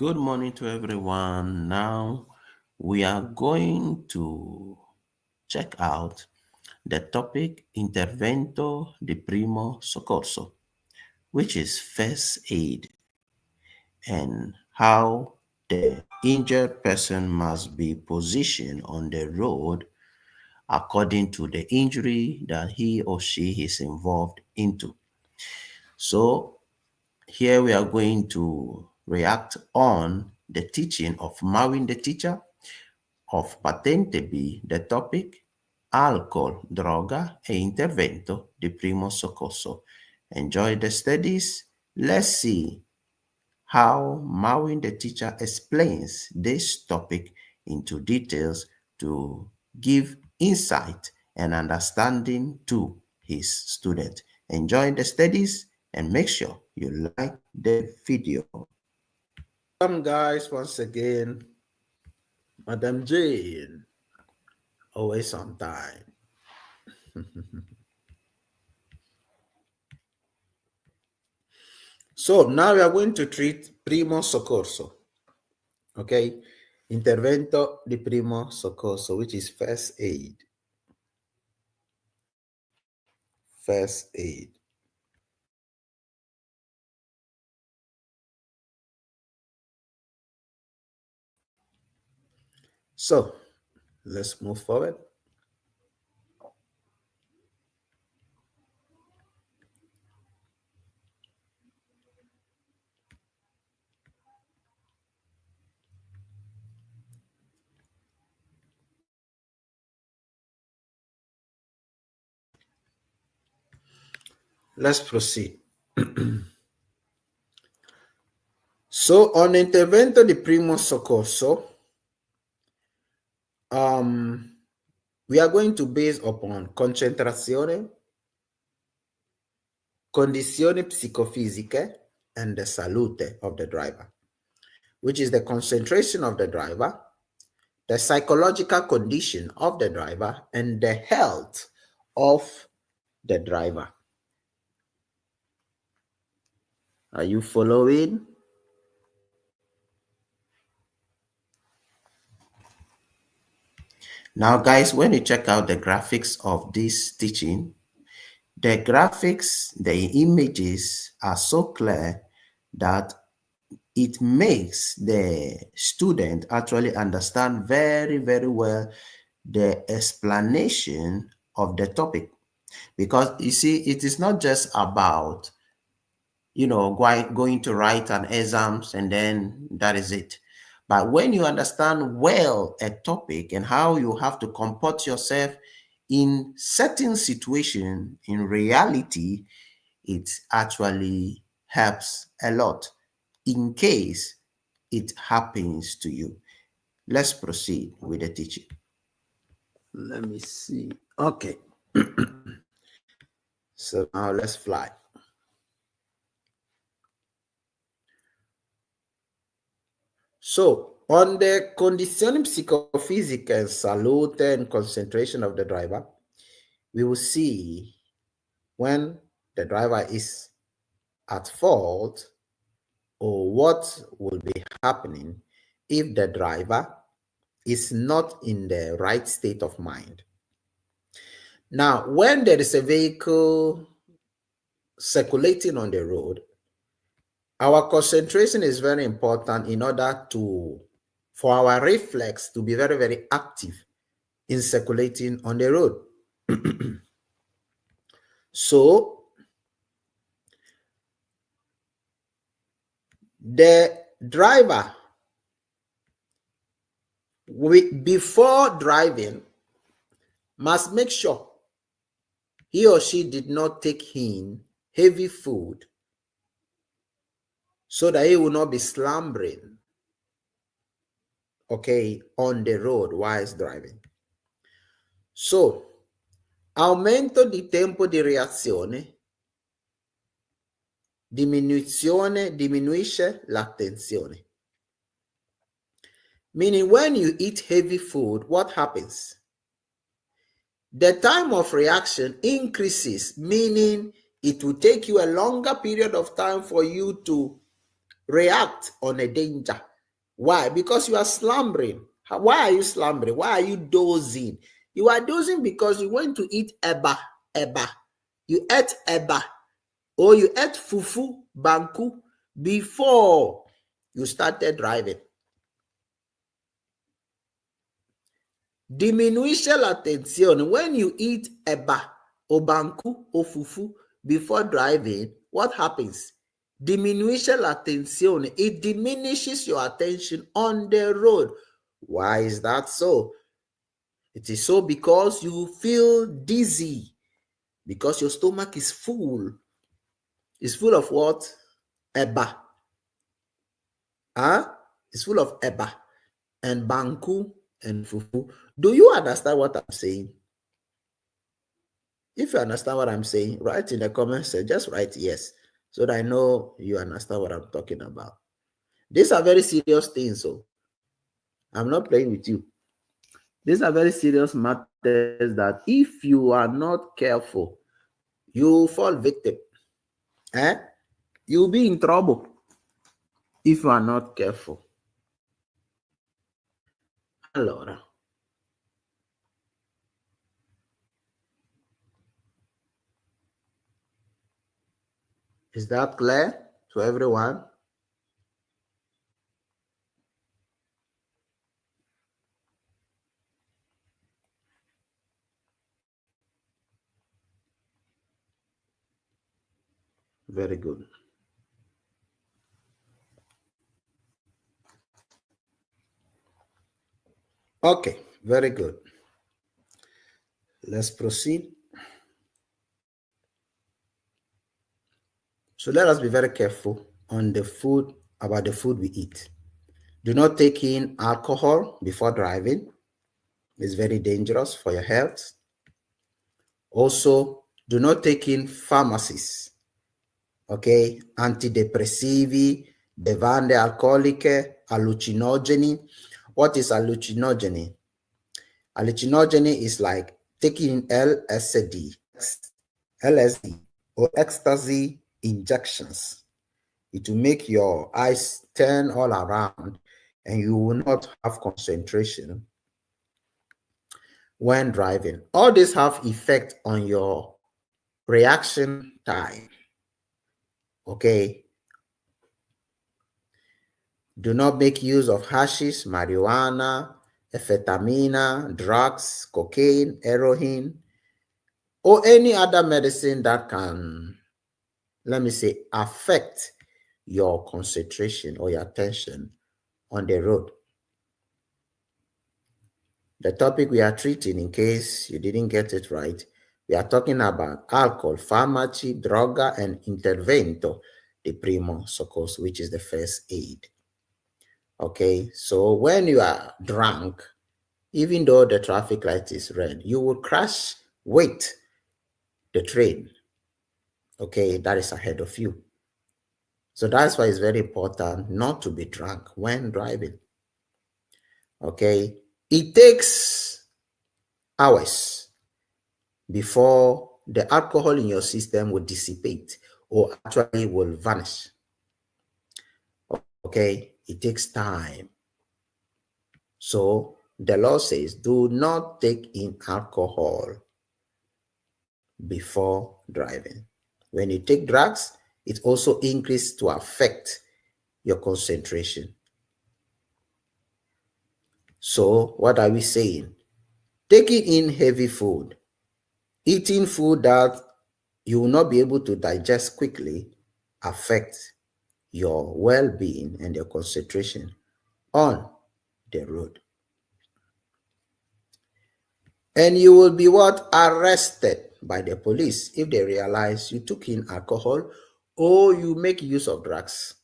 Good morning to everyone. Now we are going to check out the topic Intervento di Primo Soccorso, which is first aid, and how the injured person must be positioned on the road according to the injury that he or she is involved into. So here we are going to react on the teaching of Marvin the teacher, of Patente B, the topic Alcol, Droga e Intervento di Primo Soccorso. Enjoy the studies. Let's see how Marvin the teacher explains this topic into details to give insight and understanding to his student. Enjoy the studies and make sure you like the video. Welcome guys once again. Madam Jane, always on time. So now we are going to treat Primo Soccorso. Okay, Intervento di Primo Soccorso, which is first aid. First aid. So let's move forward. Let's proceed. So on Intervento di Primo Soccorso, we are going to base upon concentrazione, condizioni psicofisiche, and the salute of the driver, which is the concentration of the driver, the psychological condition of the driver, and the health of the driver. Are you following? Now, guys, when you check out the graphics of this teaching, the graphics, the images are so clear that it makes the student actually understand very, very well the explanation of the topic. Because you see, it is not just about, going to write an exams and then that is it. But when you understand well a topic and how you have to comport yourself in certain situation, in reality, it actually helps a lot in case it happens to you. Let's proceed with the teaching. Let me see. Okay. So now let's fly. So on the condizioni psicofisiche and salute and concentration of the driver, we will see when the driver is at fault or what will be happening if the driver is not in the right state of mind. Now, when there is a vehicle circulating on the road, our concentration is very important in order for our reflex to be very, very active in circulating on the road. So, the driver, before driving, must make sure he or she did not take in heavy food so that he will not be slumbering, okay, on the road while driving. So, aumento di tempo di reazione, diminuisce l'attenzione. Meaning when you eat heavy food, what happens? The time of reaction increases, meaning it will take you a longer period of time for you to react on a danger Why? Because you are slumbering. Why are you slumbering? Why are you dozing? You are dozing because you went to eat eba. You ate eba, or you ate fufu, banku, before you started driving. Diminuisce l'attenzione. When you eat eba, or banku, or fufu before driving, what happens? Diminuisce l'attenzione. It diminishes your attention on the road. Why is that so? It is so because you feel dizzy, because your stomach is full. It's full of what? Eba. It's full of eba and banku and fufu. Do you understand what I'm saying? If you understand what I'm saying, write in the comments section. Just write yes, so that I know you understand what I'm talking about. These are very serious things, so I'm not playing with you. These are very serious matters that if you are not careful, you fall victim. You'll be in trouble if you are not careful. Allora, is that clear to everyone? Very good. Okay, very good. Let's proceed. So let us be very careful on the food, about the food we eat. Do not take in alcohol before driving. It's very dangerous for your health. Also, do not take in pharmacies. Okay, antidepressivi, bevande alcoliche, hallucinogeni. What is hallucinogeny? Hallucinogeny is like taking LSD or ecstasy injections. It will make your eyes turn all around and you will not have concentration when driving. All this have effect on your reaction time. Okay. Do not make use of hashish, marijuana, amphetamine, drugs, cocaine, heroin, or any other medicine that can, let me say, affect your concentration or your attention on the road. The topic we are treating, in case you didn't get it right, we are talking about alcohol, pharmacy, droga, and intervento di primo soccorso, which is the first aid. Okay, so when you are drunk, even though the traffic light is red, you will crash with the train. Okay, that is ahead of you. So that's why it's very important not to be drunk when driving. Okay, it takes hours before the alcohol in your system will dissipate or actually will vanish. Okay, it takes time. So the law says do not take in alcohol before driving. When you take drugs, it also increases to affect your concentration. So what are we saying? Taking in heavy food, eating food that you will not be able to digest quickly, affects your well-being and your concentration on the road. And you will be what? Arrested by the police if they realize you took in alcohol or you make use of drugs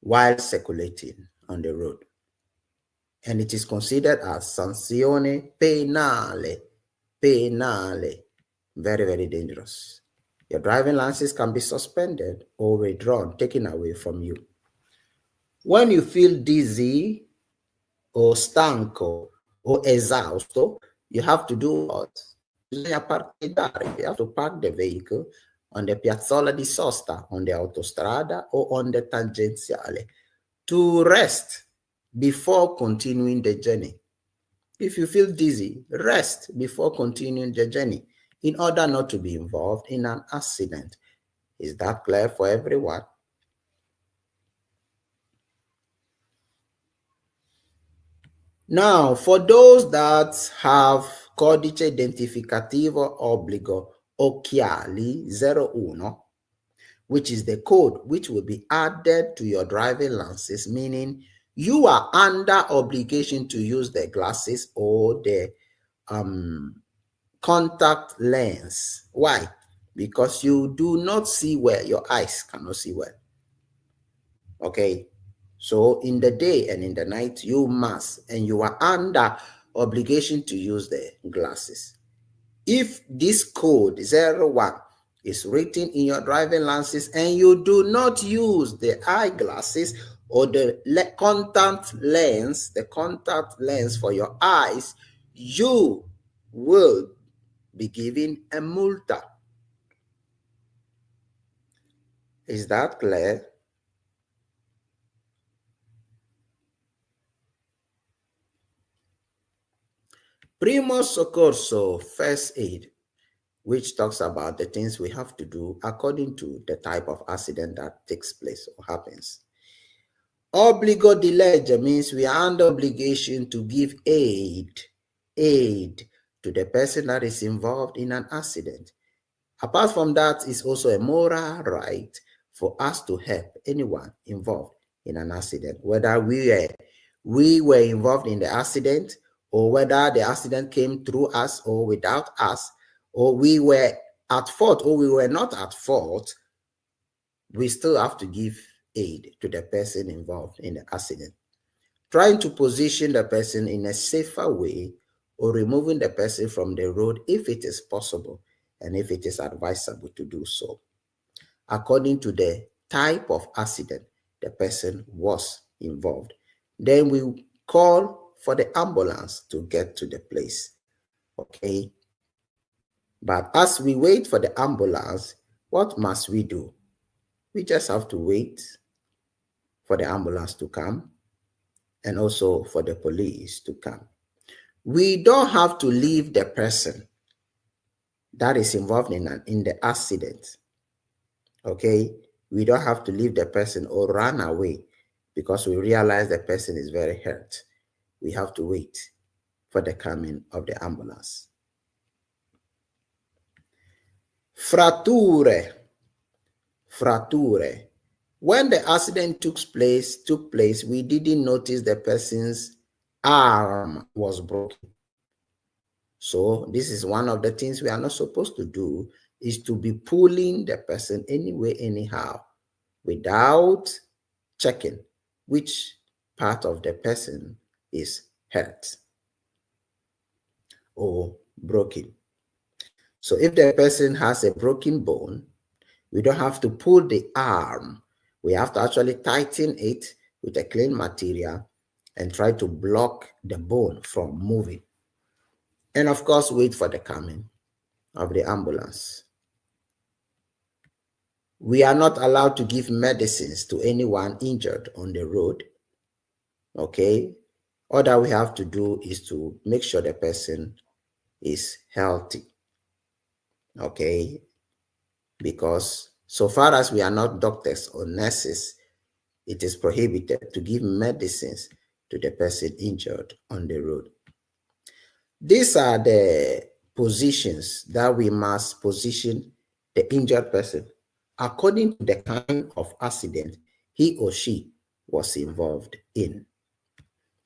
while circulating on the road. And it is considered as sanzione penale. Penale. Very, very dangerous. Your driving license can be suspended or withdrawn, taken away from you. When you feel dizzy or stanco or esausto, you have to do what? You have to park the vehicle on the piazzola di sosta, on the autostrada or on the tangenziale. to rest before continuing the journey. If you feel dizzy, rest before continuing the journey in order not to be involved in an accident. Is that clear for everyone? Now, for those that have codice identificativo obbligo occhiali 01, which is the code which will be added to your driving license, meaning you are under obligation to use the glasses or the contact lens. Why? Because you do not see well, your eyes cannot see well. Okay, so in the day and in the night, you must, and you are under obligation to use the glasses. If this code 01 is written in your driving license and you do not use the eyeglasses or the contact lens for your eyes, you will be given a multa. Is that clear? Primo Soccorso, first aid, which talks about the things we have to do according to the type of accident that takes place or happens. Obbligo di legge means we are under obligation to give aid to the person that is involved in an accident. Apart from that, it's also a moral right for us to help anyone involved in an accident, whether we were involved in the accident or whether the accident came through us or without us, or we were at fault or we were not at fault. We still have to give aid to the person involved in the accident, trying to position the person in a safer way or removing the person from the road if it is possible and if it is advisable to do so, according to the type of accident the person was involved. Then we call for the ambulance to get to the place, okay? But as we wait for the ambulance, what must we do? We just have to wait for the ambulance to come and also for the police to come. We don't have to leave the person that is involved in the accident, okay? We don't have to leave the person or run away because we realize the person is very hurt. We have to wait for the coming of the ambulance. Fratture. When the accident took place, we didn't notice the person's arm was broken. So this is one of the things we are not supposed to do, is to be pulling the person anyway, anyhow, without checking which part of the person is hurt or broken. So if the person has a broken bone, we don't have to pull the arm. We have to actually tighten it with a clean material and try to block the bone from moving. And of course, wait for the coming of the ambulance. We are not allowed to give medicines to anyone injured on the road, okay? All that we have to do is to make sure the person is healthy, okay? Because so far as we are not doctors or nurses, it is prohibited to give medicines to the person injured on the road. These are the positions that we must position the injured person according to the kind of accident he or she was involved in.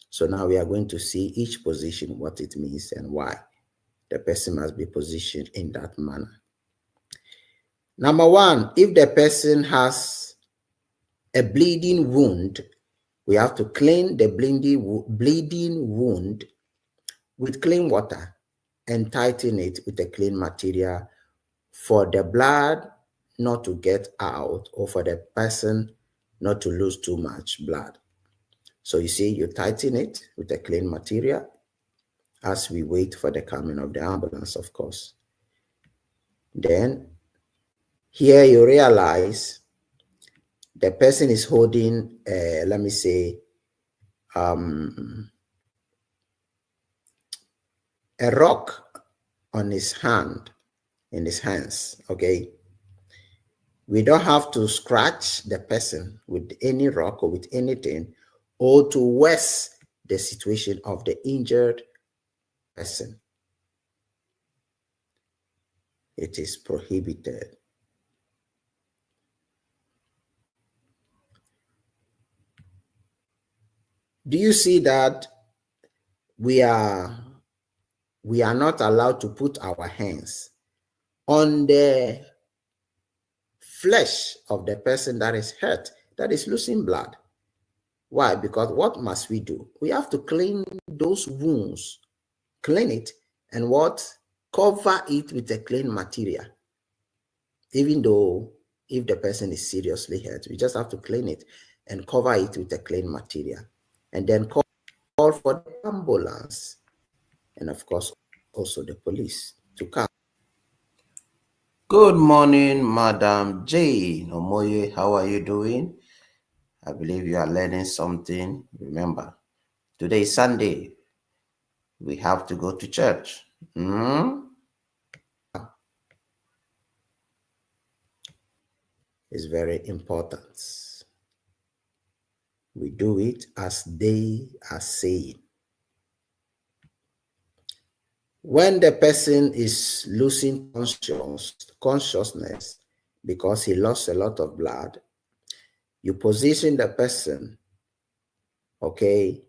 So now we are going to see each position, what it means and why the person must be positioned in that manner. Number one, if the person has a bleeding wound, we have to clean the bleeding wound with clean water and tighten it with a clean material for the blood not to get out or for the person not to lose too much blood. So you see, you tighten it with a clean material as we wait for the coming of the ambulance, of course. Then here you realize the person is holding, let me say, a rock on his hand, in his hands, okay? We don't have to scratch the person with any rock or with anything, or to worsen the situation of the injured person. It is prohibited. Do you see that we are not allowed to put our hands on the flesh of the person that is hurt, that is losing blood? Why? Because what must we do? We have to clean those wounds, clean it, and what? Cover it with a clean material. Even though if the person is seriously hurt, we just have to clean it and cover it with a clean material. And then call for the ambulance and of course also the police to come. Good morning, Madam Jane Omoye. How are you doing? I believe you are learning something. Remember, today is Sunday. We have to go to church. It's very important. We do it as they are saying. When the person is losing consciousness because he lost a lot of blood, you position the person, okay,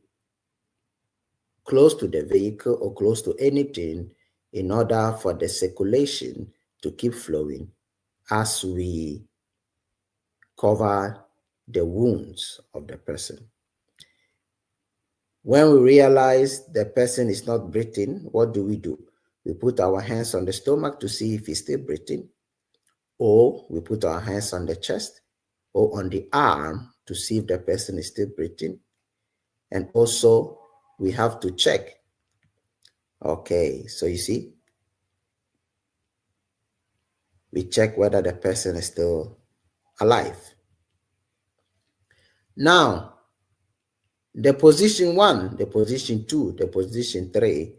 close to the vehicle or close to anything in order for the circulation to keep flowing as we cover the wounds of the person. When we realize the person is not breathing, what do? We put our hands on the stomach to see if he's still breathing, or we put our hands on the chest or on the arm to see if the person is still breathing. And also we have to check. Okay, so you see, we check whether the person is still alive. Now, the position 1, the position 2, the position 3,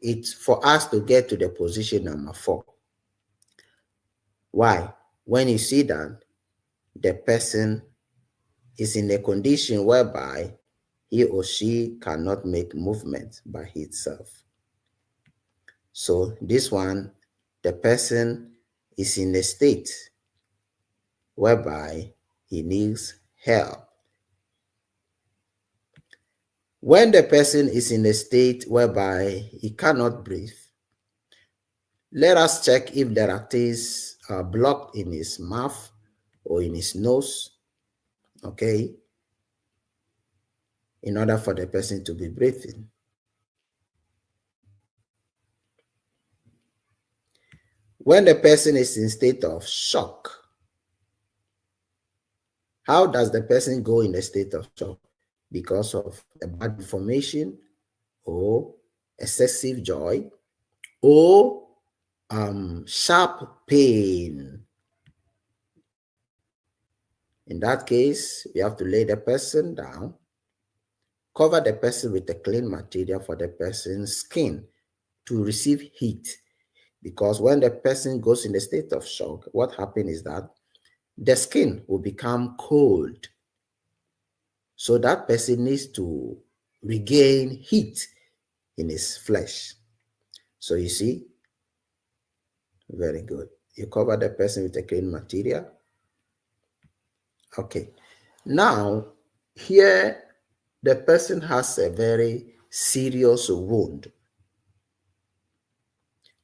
it's for us to get to the position number 4. Why? When you see that the person is in a condition whereby he or she cannot make movement by himself. So this one, the person is in a state whereby he needs help. When the person is in a state whereby he cannot breathe, let us check if there are things blocked in his mouth or in his nose, okay, in order for the person to be breathing. When the person is in state of shock, how does the person go in a state of shock? Because of a bad information or excessive joy or sharp pain. In that case, we have to lay the person down, cover the person with a clean material for the person's skin to receive heat. Because when the person goes in a state of shock, what happens is that the skin will become cold. So that person needs to regain heat in his flesh. So you see, very good. You cover the person with a clean material. Okay. Now, here the person has a very serious wound.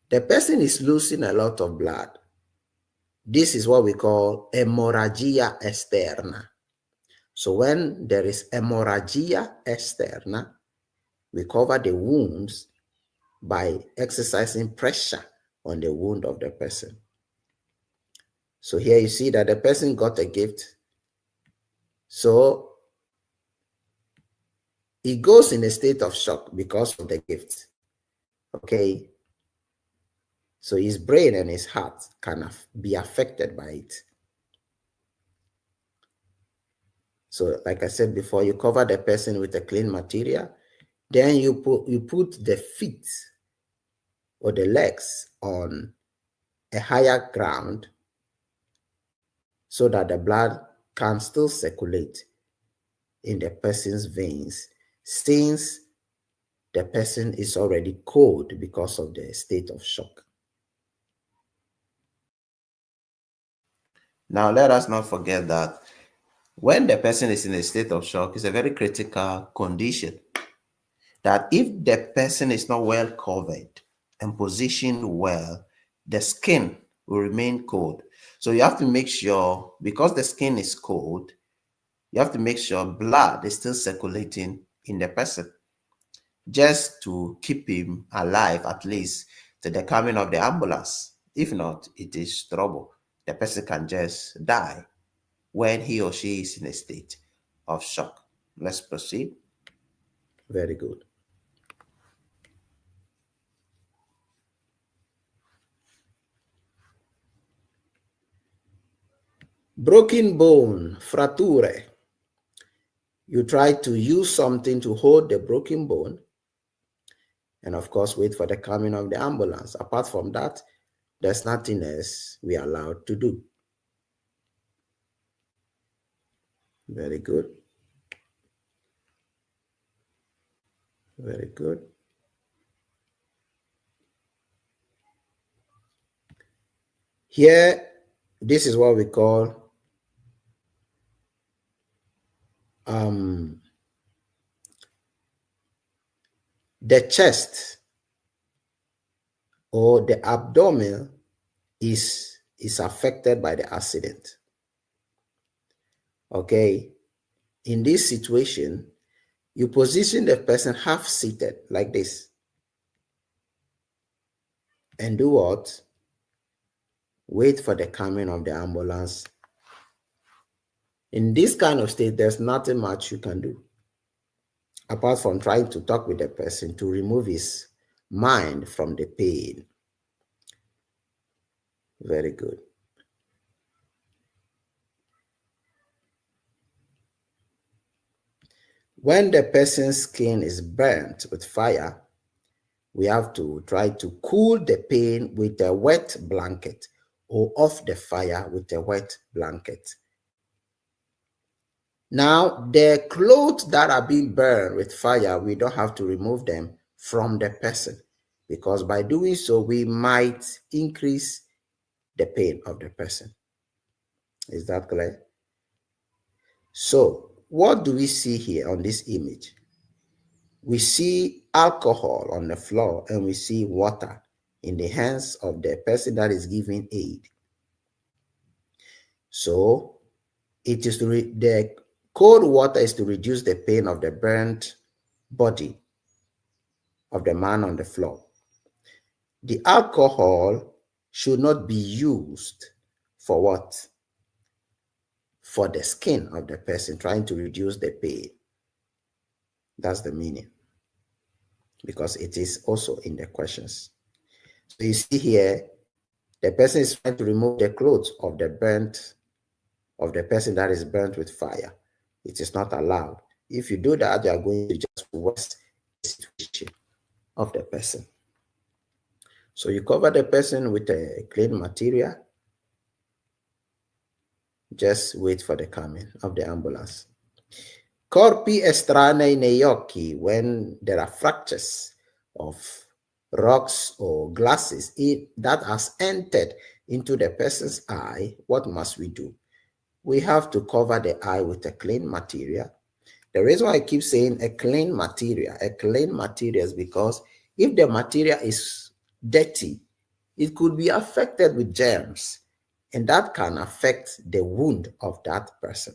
The person is losing a lot of blood. This is what we call hemorrhagia externa. So when there is hemorrhagia externa, we cover the wounds by exercising pressure on the wound of the person. So here you see that the person got a gift. So he goes in a state of shock because of the gift. Okay. So his brain and his heart can be affected by it. So like I said before, you cover the person with a clean material. Then you put the feet or the legs on a higher ground so that the blood can still circulate in the person's veins, since the person is already cold because of the state of shock. Now, let us not forget that when the person is in a state of shock, it's a very critical condition. That if the person is not well covered and positioned well, the skin will remain cold. So you have to make sure, because the skin is cold, you have to make sure blood is still circulating in the person, just to keep him alive at least to the coming of the ambulance. If not, it is trouble. The person can just die when he or she is in a state of shock. Let's proceed. Very good. Broken bone, fratture. You try to use something to hold the broken bone, and of course, wait for the coming of the ambulance. Apart from that, there's nothing else we are allowed to do. Very good. Very good. Here, this is what we call the chest or the abdomen is affected by the accident. Okay, in this situation, you position the person half seated like this and do what? Wait for the coming of the ambulance. In this kind of state, there's nothing much you can do apart from trying to talk with the person to remove his mind from the pain. Very good. When the person's skin is burnt with fire, we have to try to cool the pain with a wet blanket, or off the fire with a wet blanket. Now, the clothes that are being burned with fire, we don't have to remove them from the person, because by doing so, we might increase the pain of the person. Is that clear? So, what do we see here on this image? We see alcohol on the floor and we see water in the hands of the person that is giving aid. So it is the cold water is to reduce the pain of the burnt body of the man on the floor. The alcohol should not be used for what? For the skin of the person, trying to reduce the pain. That's the meaning, because it is also in the questions. So you see here, the person is trying to remove the clothes of the person that is burnt with fire. It is not allowed. If you do that, you are going to just worsen the situation of the person. So you cover the person with a clean material. Just wait for the coming of the ambulance. Corpi estranei nei occhi, when there are fractures of rocks or glasses that has entered into the person's eye, what must we do? We have to cover the eye with a clean material. The reason why I keep saying a clean material is because if the material is dirty, it could be affected with germs, and that can affect the wound of that person.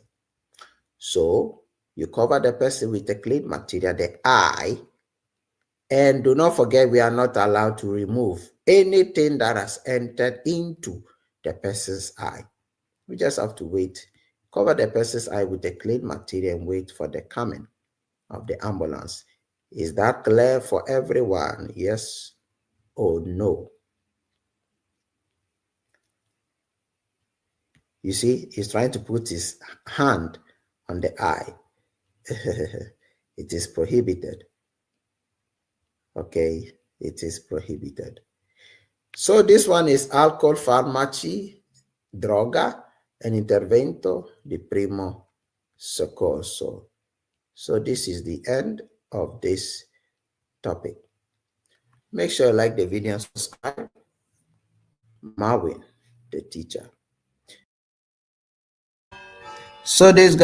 So you cover the person with a clean material, the eye, and do not forget we are not allowed to remove anything that has entered into the person's eye. We just have to wait. Cover the person's eye with a clean material and wait for the coming of the ambulance. Is that clear for everyone? Yes or no? You see, he's trying to put his hand on the eye. It is prohibited. Okay, it is prohibited. So this one is alcol, farmaci, droga, and intervento di primo soccorso. So this is the end of this topic. Make sure you like the video and subscribe. Marvin, the teacher. So this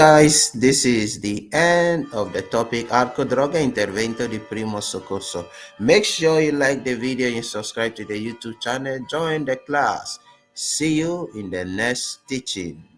is the end of the topic Arco Droga Intervento di Primo Soccorso. Make sure you like the video and subscribe to the YouTube channel. Join the class. See you in the next teaching.